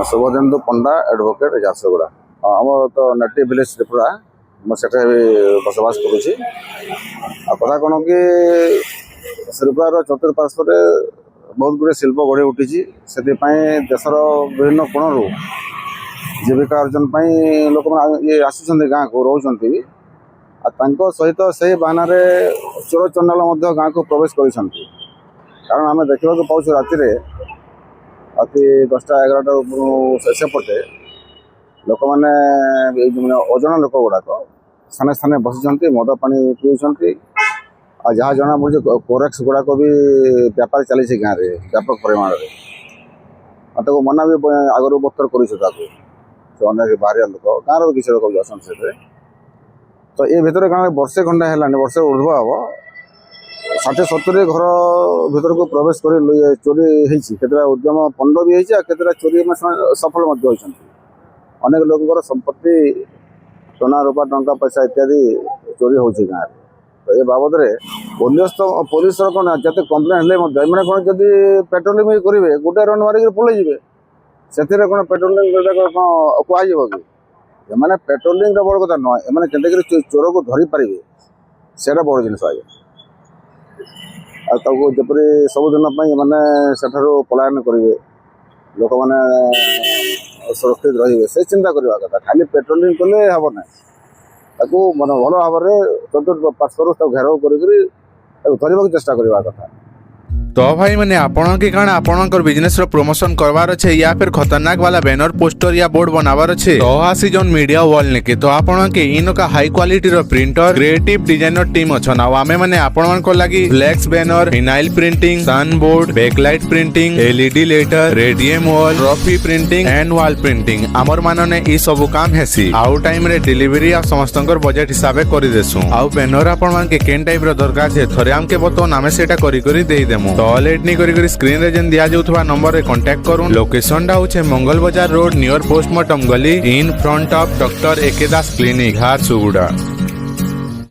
शुभदेन्दु पंडा advocate Jharsuguda आम तो native village Tripura मुझे बसवास करुँची कथा कौन कि त्रिपुरार चतुर्पार्श्व बहुत गुड़े शिल्प गढ़ी उठी से देशर विभिन्न कोणरू जीविका अर्जन लोक ये आसुँच गाँ को रोच सहित से बाहन चोर चंडाल गाँ को प्रवेश कर कारण आम देखा पाऊँ राति राति 10टा 11टा सेपटे लोक मैंने अजणा लोक गुड़ाक स्थाने स्थाने बसी मद पानी पीऊँच जहाँ जना पड़े कोरेक्स गुड़ाक भी व्यापार चली गाँव में व्यापक परिमाण में मना भी आगु बतर कर बाहर लोक गाँव किसी लोक भी आसन से तो ये भितर गाँव वर्षे खंडा है वर्षे ऊर्ध्व हम 60-70 घर भीतर को प्रवेश कर चोरी होता उद्यम पंड भी होता चोरी सफल अनेक लोक संपत्ति सोना रूपा टंका पैसा इत्यादि चोरी हो गाँव में तो ये बाबद पुलिस कौन जिते कम्प्लेन है कौन जब पेट्रोलिंग करेंगे गोटे रन मारिक पलैजे से कौन पेट्रोलिंग कहुब कि मैंने पेट्रोलिंग बड़ कथा नुह एम के चोर को धरी पारे से बड़ जिन जपरी सबुदिन मैंने सेठारू पलायन करेंगे लोक मैंने सुरक्षित रे से चिंता करवा कथा खाली पेट्रोलिंग कले हम ना माने भल भाव में चतुर्पार्श्वर घेराव कर चेष्टा करवा कथा। तो भाई मैंने आपण के कारण आपण बिजनेस रो प्रमोशन करवार अच्छे या फिर खतरनाक वाला बैनर पोस्टर या बोर्ड बनावार अच्छे तो आसी जोन मीडिया वॉल ने के तो आपण के इन का हाई क्वालिटी रो प्रिंटर क्रिएटिव डिजाइनर टीम अछन आ आमे माने आपण को लागि flex banner vinyl printing sun board backlight printing LED letter radium wall trophy printing and wall printing हमर मानने ई सब काम हेसी आउ टाइम रे डिलीवरी आ समस्तंकर बजट हिसाब से करि देसु आउ बैनर आपण मान के केन टाइप रो दरकार छे थरे हम के बतो नामे सेटा करी देई देमु तो लेट नहीं करी स्क्रीन रे जेन दिया जाउथवा नंबर रे कांटेक्ट करूँ लोकेशन टा होचे Mangal Bazar road near postmortem गली in front of doctor A K Das clinic Jharsuguda.